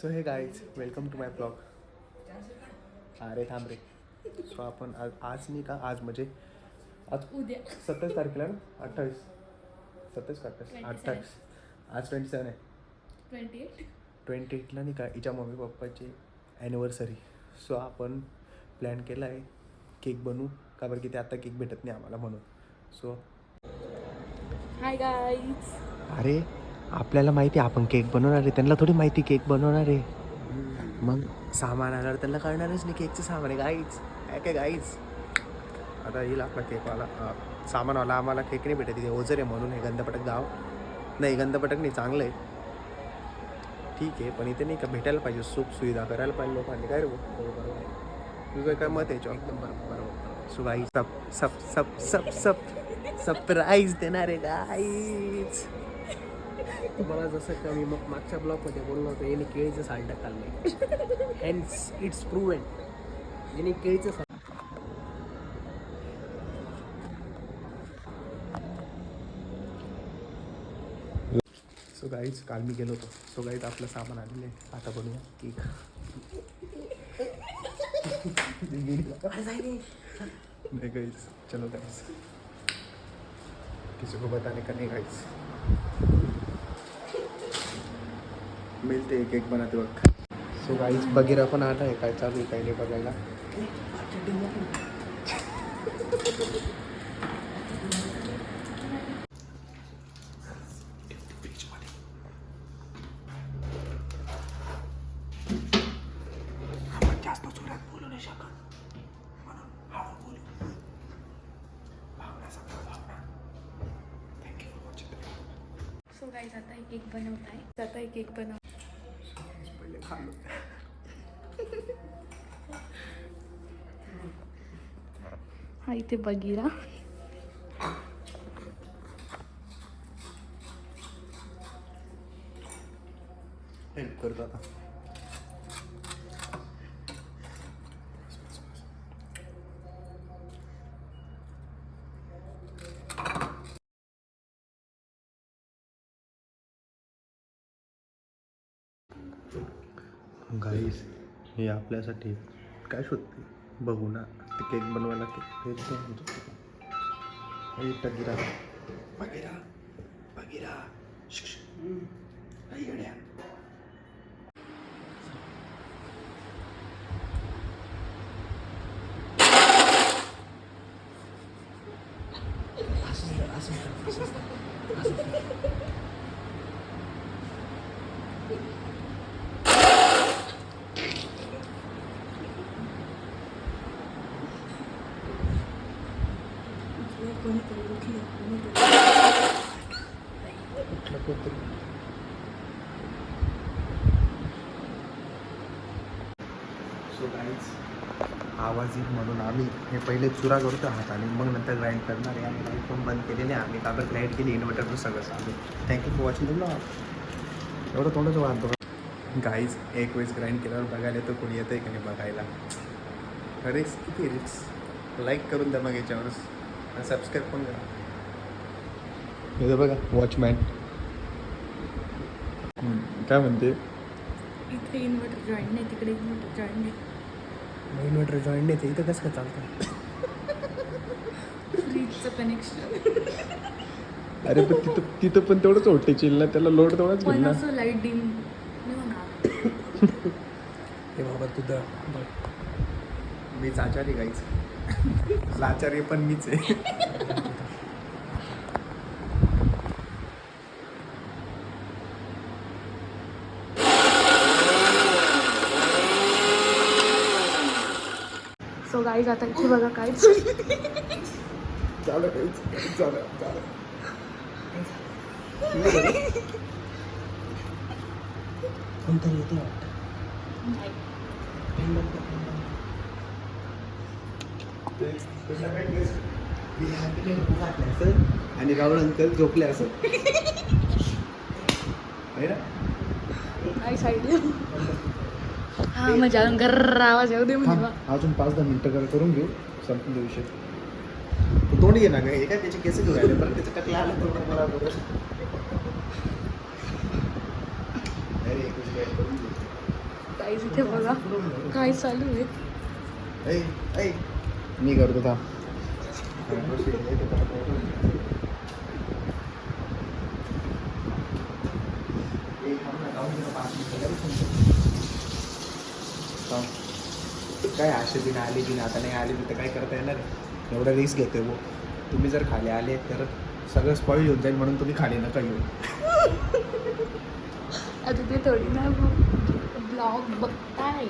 So hey guys welcome to my blog. अरे थांब रे. So आपण आज नाही का, आज म्हणजे आज उद्या 27 तारखेला ना, 28 27 का 28 आज 27 आहे. 28ला नाही का हिच्या मम्मी पप्पाची ॲनिव्हर्सरी. सो आपण प्लॅन केला आहे केक बनवू का बरं, की ते आता केक भेटत नाही आम्हाला म्हणून. So hi guys. अरे आपल्याला माहिती आहे आपण केक बनवणार आहे, त्यांना थोडी माहिती केक बनवणार आहे. मग सामान आल्यावर त्यांना कळणारच नाही केकचं सामान आहे गाईच. काय गाईच. आता येईल आपला केकवाला सामानवाला. आम्हाला केक नाही भेटत तिथे, ओझर आहे म्हणून. हे गंधपटक गाव नाही, गंधपटक नाही, चांगलं आहे ठीक आहे, पण इथे नाही का भेटायला पाहिजे, सुख सुविधा करायला पाहिजे लोकांनी. काय रे बरोबर, तुझं काय मत आहे एकदम बरोबर. सो गाईज सब सब सब सब सब सरप्राईज देणार आहे गाईज तुम्हाला. जसं का मी मग मागच्या ब्लॉगमध्ये बोललो होतो, याने केळीचं साल्ट खाल्लं. हेन्स इट्स प्रूव्हन याने केळीचं साल्ट. सो गाईज काल मी गेलो होतो. सो गाईज आपलं सामान आलेलं आहे, आता बनवूया केक. नहीं गाइस, चलो गाइस, किसी को बताने का नहीं गाइस. मिलते एक एक बनाते वक्त. सो गाइस बगीरा पण आला आहे, काय चालू आहे काय नाही बघायला. आपण जास्त जोरात बोलू नाही शकत म्हणून हळू बोलू. भावना समजा, भावना. Thank you for watching. So guys आता एक केक बनवत आहे. आता एक केक बनव. पहिले खाल्लो. हा इथे बगीरा. हेल्प करतो आता. गाईस हे आपल्यासाठी काय शोधते बघू ना. ते केक बनवायला बगीरा बगीरा बगीरा येड्या. सो गाईज आवाज येईल म्हणून आम्ही हे पहिले चुरा करतो आहात आणि मग नंतर ग्राइंड करणार आहे. आम्ही लाईट पण बंद केलेले आहे. आम्ही काबर लाईट केली, इन्व्हर्टरचं सगळं चालू. Thank you for watching the blog. एवढं तोंडच वाढतो गाईज. एक वेळेस ग्राइंड केल्यावर बघायला तर कोणी येतं आहे का नाही बघायला. रिक्स किती रिक्स. लाईक करून द्या मग याच्यावरच आणि सबस्क्राईब पण करा. हे बघा वॉचमॅन काय म्हणते. इथे इन्व्हर्टर जॉईन नाही, तिकडे इन्व्हर्टर जॉईन नाही. इन्व्हर्टर जॉईन नाही ते इथं कसं काय चालतं. फ्रीजचं कनेक्शन. अरे पण तिथं पण तेवढंच व्होल्टेज येईल ना, त्याला लोड तेवढाच घेईल पण ना. असं लाईट डिम नाही होणार. हे बाबा तुझं मीच आचारी गाईच. आचार्य पण मीच आहे. सो गाईज आता इथे बघा काय झालं काहीच झालं. कोणतरी येते वाटतं. आणि राहुल अंकल झोपले असं हा म्हणजे अजून गर्र आवाज येऊ दे म्हणजे बा. अजून 5-10 मिनिटं करून घेऊ, संपून देऊ विषय. तो तोंड घे ना ग, हे काय त्याचे केस घेऊन राहिले परत त्याचं टकला आलं तर मला बघ. अरे गाईज इथे बघा काय चालू आहे. मी करतो था काय आशे दिन आली बिन आता नाही आली तर काय करता येणार आहे. एवढा रिस्क घेतोय वो. तुम्ही जर खाली आले तर सगळं स्पॉइल होऊन जाईल म्हणून तुम्ही खाली नका येऊ. आता ते थोडी ना ब्लॉग बघताय.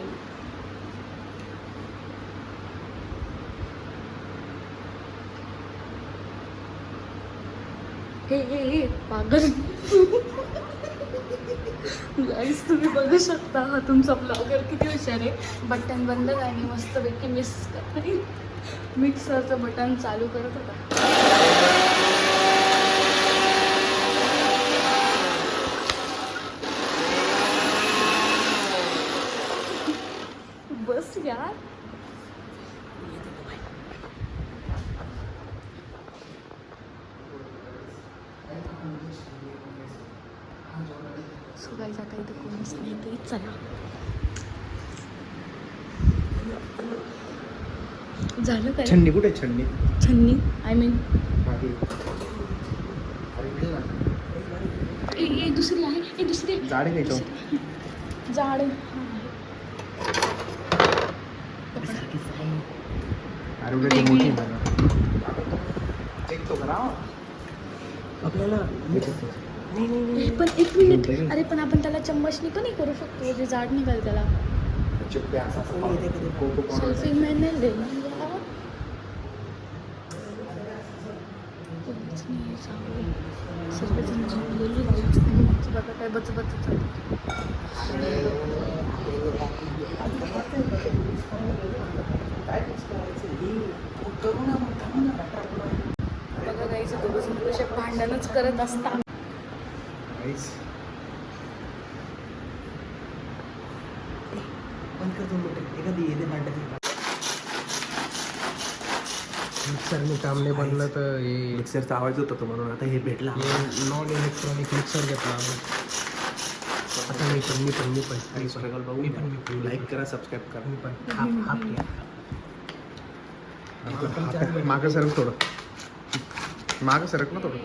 हे पागल. गाईस तुम्ही बघू शकता हा तुमचा ब्लॉगर किती हुशार आहे. बटन बंद आणि मस्तपैकी मिक्सरचं बटन चालू करत होता. बस यार. सो गाईज आता इथं कोणीच नाही तरी चला. झालं काय छन्नी कुठे छन्नी छन्नी आय मीन ए दुसरी आहे. ए दुसरी झाडे घ्यायचो जाड अरे उलट मोठी चेक तो करा आपल्याला. नाही पण एक मिनिट. अरे पण आपण त्याला चम्मचनी पण करू शकतो जे जाड निघाल त्याला. सेल्फी मैंने ले लिया. कोणीच नाही आहे. सर्वजण झोपलेली गाईच आणि आमचं बघा काय बच बघा गाईचं दोघं कसे भांडणच करत असतात. मिक्सरने काम नाही बनलं तर हे मिक्सरचा आवाज होता तो म्हणून आता हे भेटला. नॉन इलेक्ट्रॉनिक मिक्सर घेतला आम्ही. आता मी पण लाईक करा सबस्क्राईब करा. मी पण हाफ घ्या. मागं सरक थोडं. मागं सरक ना थोडं.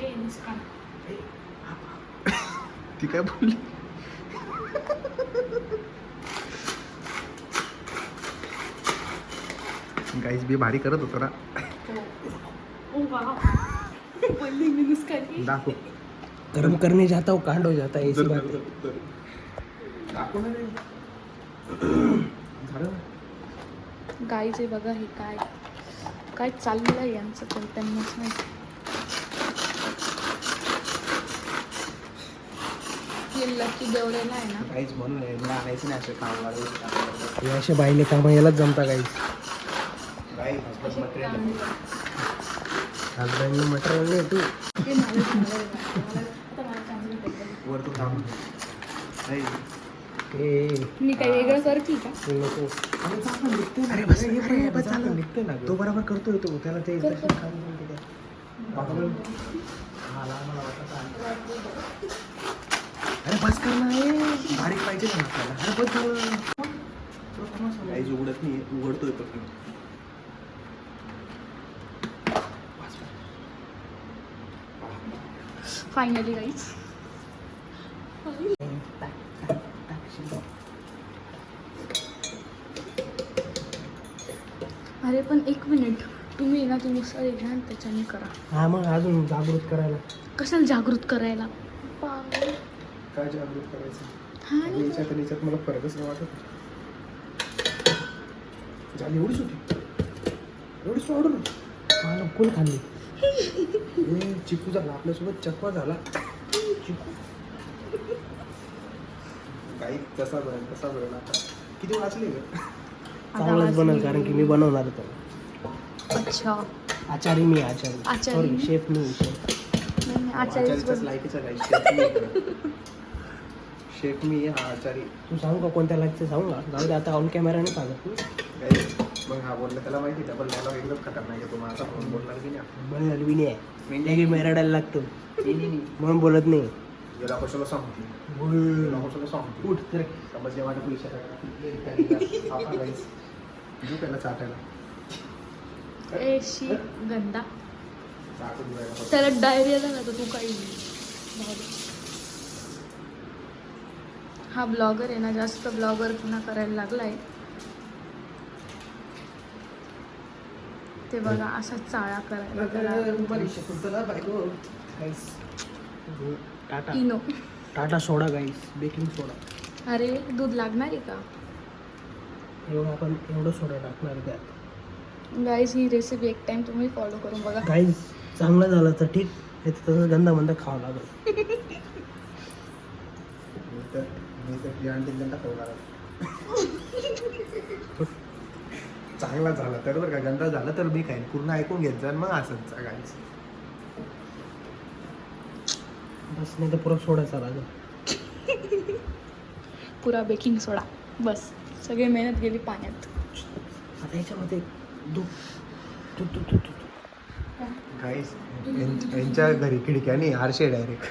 ती काय बोलली. गाईस बी भारी करत होतो ना. दाखव. गरम करने जाता हूँ कांड हो जाता है ऐसी बात है. दाखव ना रे. झालं. गाईचे बघा हे काय काय चाललेलं आहे यांचं तर त्यांनाच माहिती. हे लकी देवरेला आहे ना. काहीच म्हणून यांना आणायचं नाही असं काम वाढवून. हे असे बाईले काम यालाच जमता काही. काही मटेरियल हजबंड मटेरियल नाही तू. ते मला आता मला चांगलं भेटलं. वर तू थांब. मी काही वेगळं करते का. नको. अरे बस निघतोय ना तो बरोबर करतोय तो त्याला ते कर, कर. काम करतो ते. अरे बस कर ना हे. बारीक पाहिजे ना आपल्याला. अरे बस झालं. काहीच उघडत नाही. उघडतोय फक्त. Finally guys. अरे पण एक मिनिट. तुम्ही ना तुम्ही सर घ्या आणि त्याच्याने करा. हा मग अजून जागृत करायला. कशाला जागृत करायला. पागल. काय जागृत करायचं. हा आणि याच्यात आणि याच्यात मला फरकच नाही वाटत. झाली एवढीच होती. एवढीच ऑर्डर. मला कोण खाल्ली. चिकू झाला आपल्यासोबत. चकवा झाला. चिकू काही कसा बरेल आता. किती वाचले ग. चांगलंच बनल कारण की मी बनवणार होतो. अच्छा. आचारी मी आचारी. आचारी. सॉरी शेफ मी शेफ. नाही, नाही, आचार्यच बन. लायकीचा नाही. शेफ मी हा आचारी. तू सांगू का कोणत्या लागते सांगू का. जाऊ दे आता ऑन कॅमेरा नाही सांगत. मग हा बोलला त्याला माहिती डबल मला एकदम खतरनाक आहे. तो माझा फोन बोलणार की नाही. बरं झालं बी नाही आहे. मेरडायला लागतो म्हणून बोलत नाही. याला कशाला सांगते याला कशाला सांगते उठ तर समजले वाटत पैसे देऊ त्याला चाटायला ए शी गंदा चाटून द्यायला फक्त. त्याला डायरिया झाला तर तू काही हा ब्लॉगर आहे ना जास्त ब्लॉगर पुन्हा करायला लागलाय ते बघा असा चाळा करायला त्याला टाटा इनो टाटा सोडा गाईस बेकिंग सोडा अरे दूध लागणार आहे का एवढं आपण एवढं सोडा टाकणार त्यात गाईज ही रेसिपी एक टाइम तुम्ही फॉलो करून बघा गाईस चांगलं झालं तर ठीक नाही तर तसं गंदा मंदा खावं लागेल मी तर ती आणतील त्यांना खाऊ चांगला झाला तर बरं का गंदा झाला तर मी खाईन पूर्ण ऐकून घेत जा मग असंच गाईच बस नाही तर पुरा सोडायचा लागेल पुरा बेकिंग सोडा बस सगळी मेहनत गेली पाण्यात आता याच्यामध्ये दूध दूध दूध दूध दूध गाईस यांच्या घरी खिडक्याने आरशे डायरेक्ट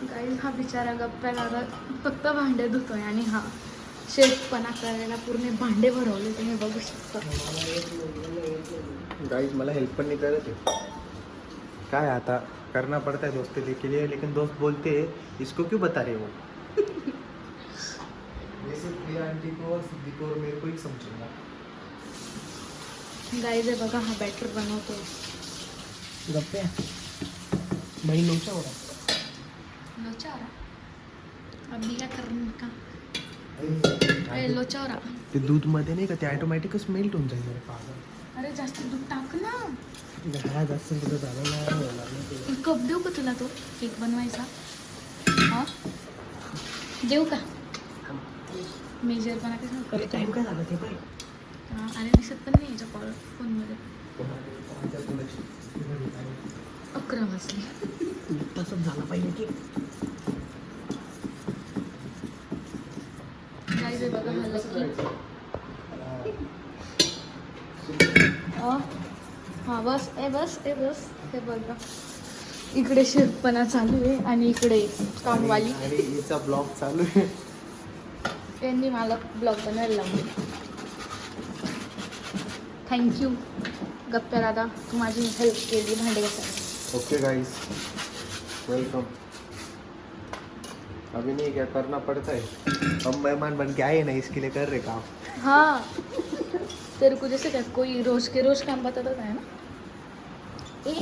गाईज हा बिचारा गप्प्या लागत फक्त भांडे धुतोय आणि हा शेफपणा करायला पूर्ण भांडे भरवले तुम्ही बघू शकता गाइस मला हेल्प पण नहीं कर रहे थे क्या है आता करना पड़ता है दोस्ती के लिए लेकिन दोस्त बोलते हैं इसको क्यों बता रहे हो वैसे प्रिया आंटी को और सिद्धि को और मेरे को ही समझूंगा गाईज आहे बघा हा बॅटर बनवतोय गप्प्या बाई लोचा होता लोचावरा अभी क्या करने का ए लोचावरा ते दूध मध्ये नाही का ते ऑटोमॅटिकच मेल्ट होऊन जाईल रे पागल अरे जास्त दूध टाक ना हा जास्त कुठं झालं नाही होणार नाही ते. कप देऊ का तुला तो केक बनवायचा हा देऊ का मेजरपणा कसं अरे करतो टाईम काय झाला ते पाय अरे दिसत पण नाही याच्या कॉल फोनमध्ये 11 वाजले तसंच झालं पाहिजे की गाईज आहे बघा हा लकी हा बस ए बस हे बघा इकडे शेफपणा चालू आहे आणि इकडे कामवाली आणि हिचा ब्लॉग चालू आहे यांनी मला ब्लॉग बनवायला लावले थँक्यू गप्प्या दादा तू माझी हेल्प केली भांडे घासायला ओके गाइस वेलकम अभी नहीं क्या करना पड़ता है हम मेहमान बन के आए ना इसके लिए कर रहे काम हाँ तेरे को जैसे क्या कोई रोज के रोज काम बताता है ना ए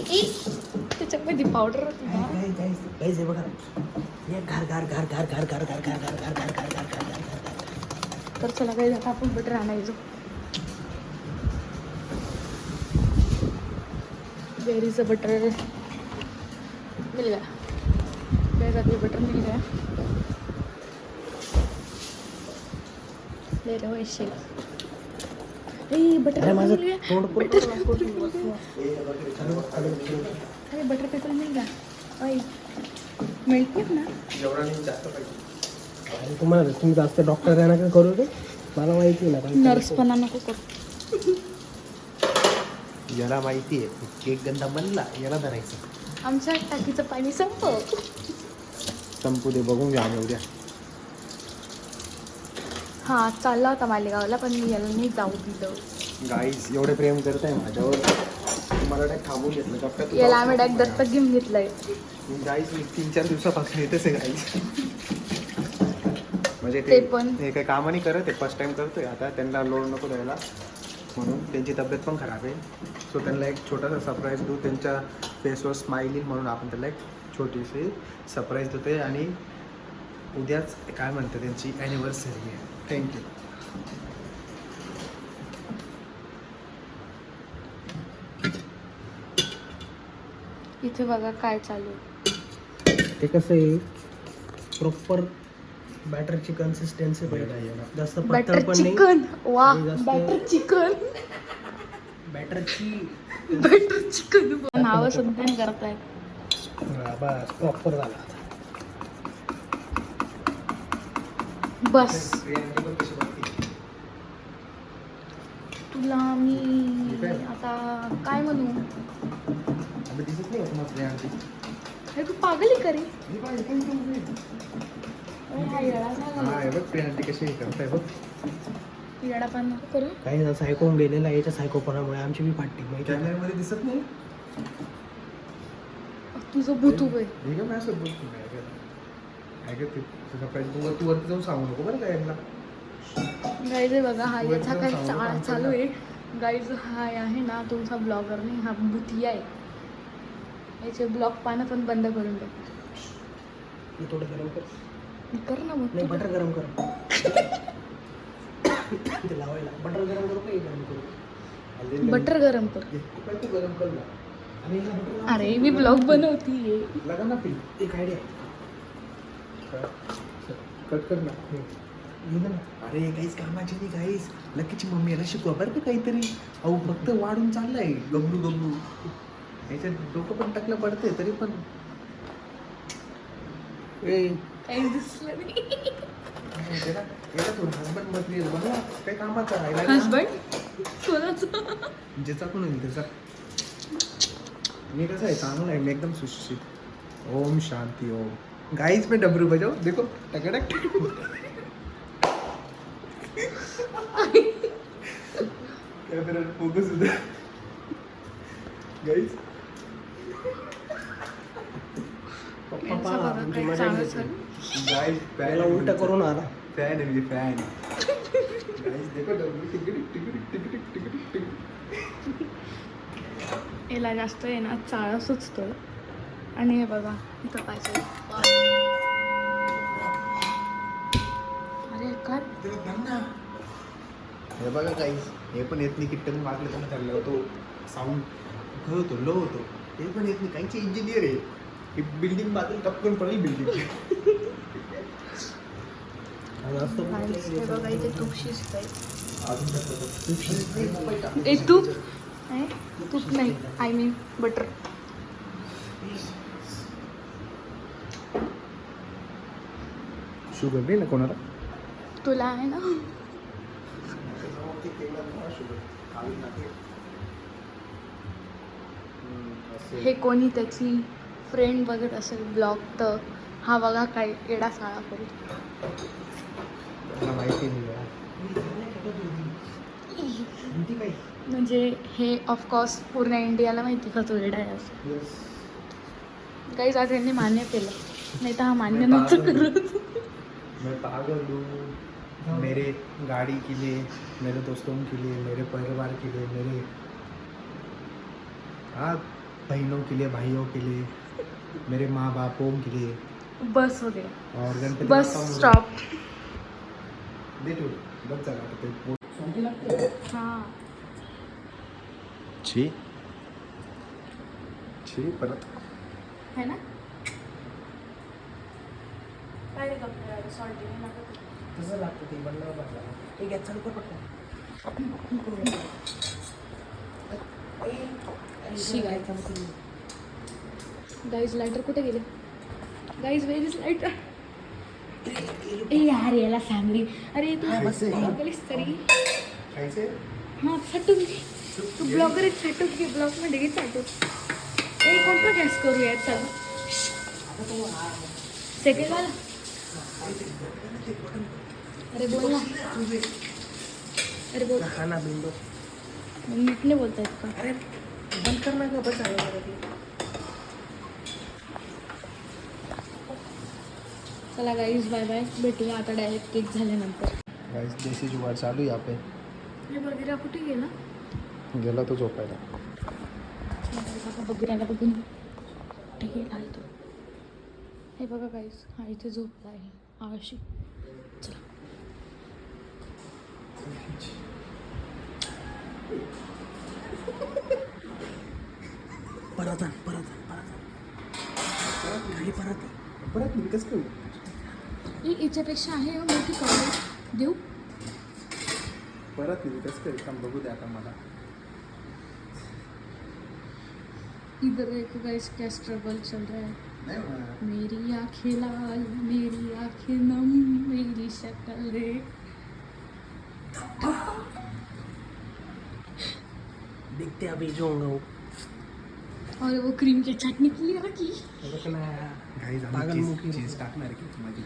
त्याच्यामध्ये पावडर होती ना गाईज हे बघा हे घर घर घर घर घर घर घर घर घर घर घर घर घर घर घर तर चला काही आता आपण बटर आणायचो वेर इज अ बटर मिल गया गैस अभी बटर मिल गया ले लो ऐसे बटर अरे माझं मिल गया तोंड बटर अरे बटर पेपर मिल गया अय मिळते ना एवढा नाही जास्त पाहिजे आणि तुम्हाला तुम्ही जास्त डॉक्टर आहे ना का करू दे मला माहिती ना नर्सपणा नको करू याला माहिती आहे केक गंदा बनला याला धरायचं आमच्या टाकीचं पाणी संपव संपू दे बघून घ्या आम्ही उद्या हा चालला होता मालेगावला पण मी याला नाही जाऊ दिलं गाईस एवढे प्रेम करताय माझ्यावर तुम्हाला डायरेक्ट थांबून घेतलं डॉक्टर याला आम्ही डायरेक्ट दत्तक घेऊन घेतलंय गाईस मी 3-4 दिवसापासून येतेच आहे गाईस म्हणजे ते पण. हे काही कामं नाही करत आहे फर्स्ट टाइम करतोय आता त्यांना लोड नको द्यायला म्हणून त्यांची तब्येत पण खराब आहे सो त्यांना एक छोटासा सरप्राईज देऊ त्यांच्या फेसवर स्माइल येईल म्हणून आपण त्याला एक छोटीशी सरप्राईज देतोय आणि उद्याच काय म्हणतं त्यांची ॲनिव्हर्सरी आहे थँक्यू इथे बघा काय चालू आहे. ते कसं आहे प्रॉपर बॅटरची कन्सिस्टन्सी पाहिजे जास्त पातळ बटर पण नाही चिकन वा आणि जास्त- बटर चिकन बॅटरची बटर चिकन नावं सुद्धा करतायत बस प्रॉपर झाला बस तू तुला मी आता काय म्हणू? अबे दिसत नाही का तुम्हाला प्रियांती? अरे तू पागल आहे का रे? ही पाहिजे पण तू उभी. अरे हा येडा झाला. हा हे बघ प्रियांती कशी हे करताय बघ. येडापान नको करू. काही सायको होऊन गेलेला याच्या सायकोपणामुळे आमची बी फाटली माहिती आहे? कॅमेऱ्यामध्ये दिसत नाही. तुझं भूत उभं आहे. हे का मॅसेज बघ तुम्ही ऐकत तुझा पाहिजे तू वरती जाऊन सांगू नको बरं का यांना. गाईज आहे बघा हा याचा काही चाळ चालू आहे. गाईज हा आहे ना तुमचा ब्लॉगर नाही, हा भूतिया आहे. याचे ब्लॉग पाहणं पण बंद करून द्या. हे थोडं गरम कर. कर ना मग नाही तू. बटर गरम कर. ते लावायला बटर गरम करू का हे गरम करू? बटर गरम कर. तू गरम कर ना. आणि याला बटर अरे मी ब्लॉग बनवतीये. लगा ना पी एक आयडिया कट कर ना. लिहिलं ना. अरे काहीच कामाची नाही काहीच. लकीची मम्मी याला शिकवा बरं का काहीतरी. अहो फक्त वाढून चाललाय गमरू गमरू. याच्यात डोकं पण टाकलं पडते तरी पण काही दिसलं नाही. याला थोडं हसबंड मटेरियल बघा काही कामाचा राहिला हसबंड कोणाचं? ज्याचा पण होईल त्याचा. मी कसं आहे चांगला आहे मी एकदम सुशिक्षित. ओम शांती ओम. गाईज में डबरू बजाओ देखो टकटक. कॅमेरा फोकस होता गाईज. यांचं बघा काही चांगलं चालू. गाईज त्याला उलटा करून आला. फॅन आहे म्हणजे फॅन. गाईज देखो डबरू टिकटिक टिकटिक टिकटिक टिकटिक टिक. याला जास्त आहे ना चाळा सुचतो. आणि हे बघा इथं काय चालू. अरे काय हे बघा काहीच हे पण येत नाही किट्टन मागले पण ठरलं होतो. साऊंड होतो लो होतो हे पण येत नाही. काहीचे इंजिनियर आहे. ही बिल्डिंग बाजूला टपकन पडेल बिल्डिंग. हे बघा इथे तूप शिजतंय. अजून ए तूप नाही तूप नाही आय मीन बटर. शुगर नाही ना कोणाला. तुला आहे ना. हे कोणी त्याची फ्रेंड बघत असेल ब्लॉग तर हा बघा काय एडा साळा करू. मला माहिती नाही. म्हणजे हे ऑफकोर्स पूर्ण इंडियाला माहिती का तो एडा आहे असं. काही आज यांनी मान्य केलं नाही तर हा मान्य नव्हतं करत. मैं पागल हूँ. मेरे गाड़ी के लिए मेरे दोस्तों के लिए मेरे परिवार के लिए मेरे हाँ बहनों के लिए भाइयों के लिए मेरे माँ बापों के लिए. बस हो गया. और गणपति बस बाप्पा स्टॉप. दे तू बस चला ते हां छी छी परत है ना. काय रे कपडे सॉल्टी नाही तसं लागतं ते बनलं बनलं. ते गॅस चालू कर पटकन. गाईज लायटर कुठे गेले? Guys where is lighter? ए यार याला फॅमिली. अरे तू बघलीस तरी. खायचे हां साठून घे. तू ब्लॉगर आहे साठून घे. ब्लॉगमध्ये घे साठून. ए कोणता गॅस करू यार चालू सेकंड वाला. अरे बोल ना. अरे बोल. खाना बिंदू. नीट नाही बोलता येत का? अरे बंद कर ना गं बस झालं. चला गाईज बाय बाय. भेटूया आता डायरेक्ट केक झाल्यानंतर. गाइस देसी जुगाड़ चालू यहाँ पे. हे बघिरा कुठे गेला? गेला तो झोपायला. बघिराला बघून कुठे गेला तो. हे बघा गाईज हा इथे झोपला आहे आळशी. चला परत आण परत गाडी परत परत मी कसं करू. याच्यापेक्षा आहे हो मोठी कॉलेज देऊ. परत मी कसं करू काम बघू द्या आता मला. इधर देखो गाइस क्या स्ट्रगल चल रहा है. नाही होणार. मेरी आँखें लाल मेरी आँखें नम मेरी शक्ल रे. देखते अभी जो होगा वो. और वो क्रीम की चटनी के लिए रखी. गाईज पागल आम्ही मुखी चीज टाकणार केकमध्ये.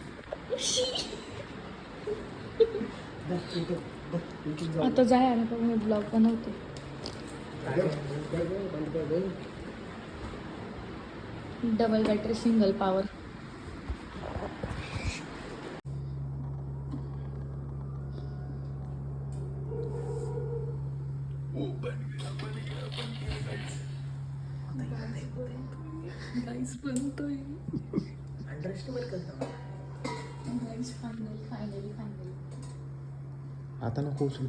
आता जाय आणि बघ मी ब्लॉग बनवते. Double battery single power. Guys बनतोय. अंडरएस्टिमेट करता. गाईस फायनली आता नको उचलू.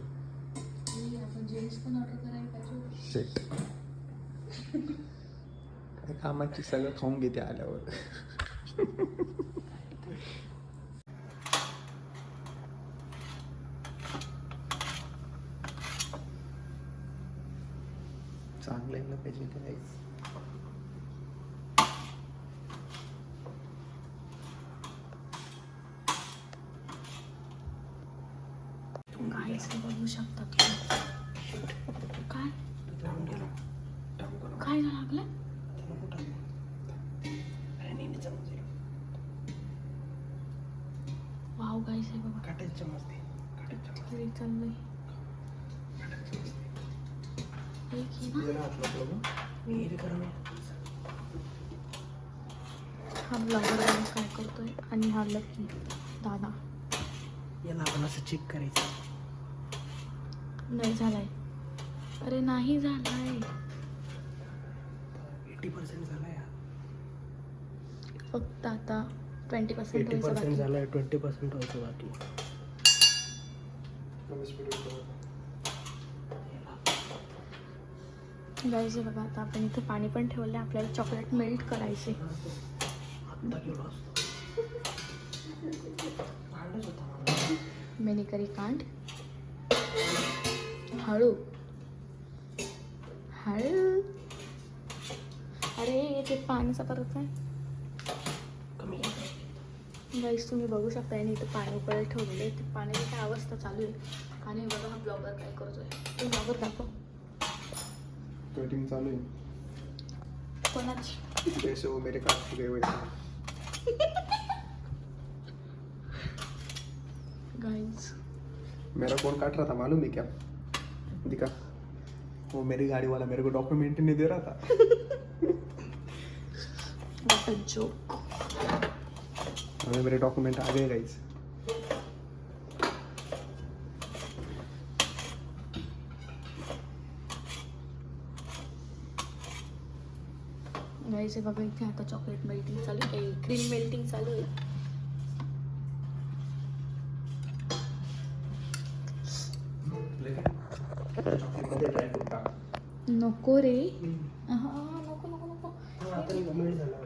आपण जेम्स पण ऑर्डर करायला पाहिजे. शेट काय कामाची सगळं खाऊन घेते आल्यावर. चांगलं यायला पाहिजे ते गाईज. गाईस बघू शकता तुम्ही. काय काय लागलं. वाव गाईस हे बघा किती चाललंय. एक हे ना हा ब्लॉगर काय करतोय आणि हा लकी दादा. याला आपण असं चेक करायचं. नाही झालाय. अरे नाही झालाय. 80% झालाय. फक्त आता 20% 80% झालाय. 20% व्हायचं बाकी. गाईस बघा आता आपण इथे पाणी पण ठेवलंय. आपल्याला चॉकलेट मेल्ट करायचे. आत्ता केवढं असतं. भांडच होता मला. मैंने करी कांड. हळू हळू. अरे ते पाण्याचा परत आहे. कमी गाईस तुम्ही बघू शकता आणि इथे पाणी उकळायला ठेवलेलं आहे. ते पाण्याची काय अवस्था चालू आहे. आणि बघा हा ब्लॉगर काय करतोय. ते ब्लॉगर दाखव. कटिंग चालू आहे. कोणाची. जैसे वो मेरे काट के गए वैसे. गाईस मेरा कौन काट रहा था मालूम है क्या? दिखा वो मेरी गाड़ी वाला मेरे को डॉक्यूमेंट नहीं दे रहा था. What a joke. हमें मेरे डॉक्यूमेंट आ गए गाइस. गाईस बघा इथे आता चॉकलेट मेल्टिंग चालू आहे. क्रीम मेल्टिंग चालू आहे. नको रे. हा नको नको नको. आता मिळत झाला.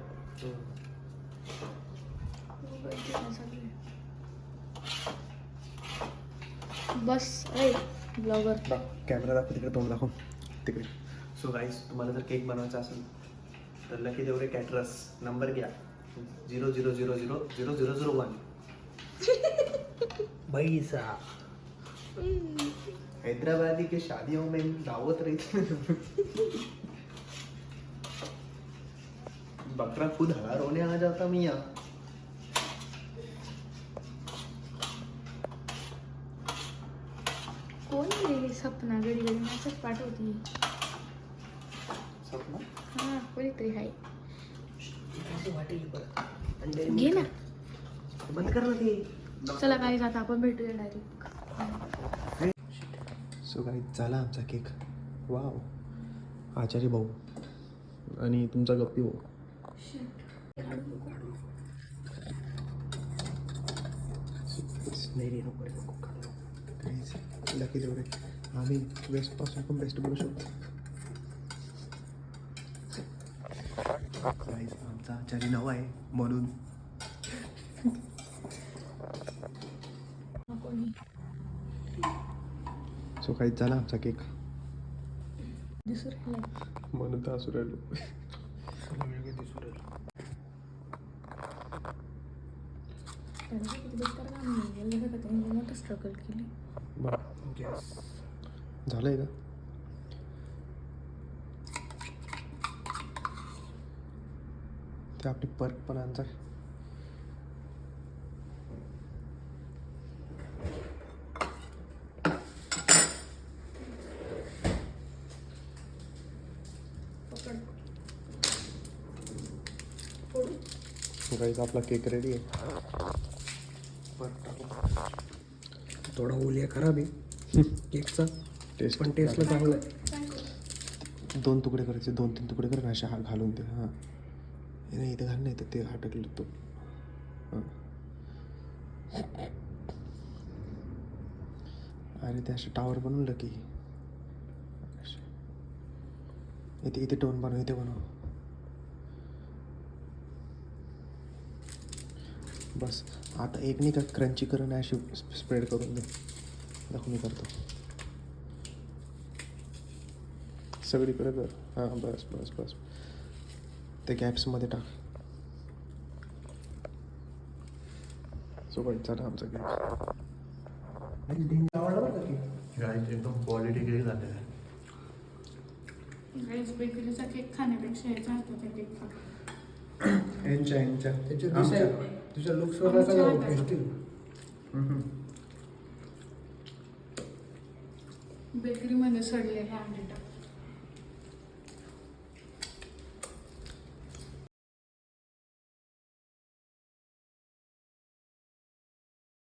बस ए ब्लॉगर. कॅमेरा दाखव तिकडे. तोंड दाखव तिकडे. सो गाईस तुम्हाला जर केक बनवायचा असेल तर लकी देवरे कॅटरस नंबर घ्या 00000001. पैसा हैदराबादी के शादियों में दावत रही थी. बकरा खुद हलाल होने आ जाता मियाँ. कोण रे सपना घडी घडी मॅसेज पाठवती. सपना हा कोणीतरी आहे. असं वाटेल परत. अंडे घे ना. बंद कर ना ते. चला गाईज आता आपण भेटूया डायरेक्ट. सो गाईज झाला आमचा केक. वाव. आचारी भाऊ आणि तुमचा गप्पी भाऊ. नाही रे नको रे नको. गाईज लकी देवरे आम्ही बेस्टपासून पण बेस्ट बनू शकतो. गाईज आमचा आचारी नवा आहे म्हणून. सो काहीच झाला आमचा केक दिसू राहिला म्हणून तर असू राहिलो. किती बेकार काम नाही का त्यांनी मोठं स्ट्रगल केली. झालंय का ते आपली पर्क पण आणचा. गाईज आपला केक रेडी आहे. पर्क टाकू. थोडा ओलिया खराब आहे केकचा, टेस्ट पण टेस्टला चांगला आहे. 2 तुकडे करायचे, 2-3 तुकडे कर ना असे हा घालून दे. हां नाही इथं घाल, नाही तर ते हटकलं तो. हां अरे ते असे टावर बनवलं की इथे इथे टोन बनव, इथे बनव. बस आता एक नाही का क्रंची करून अशी स्प्रेड करून दे. दाखव मी करतो. सगळीकडे कर. हां बस बस बस. ते गॅप्समध्ये टाक. सोबत झालं आमचं केक. आवडला बरं का केक. गाईज एकदम क्वालिटी केक झालेला आहे. गाईज बेकरीचा केक खाण्यापेक्षा याचा हाताचा केक खा. यांच्या त्याच्या दिसाय तुझ्या लुक्सवर टेस्टी. बेकरीमध्ये सडलेले अंडे टाक.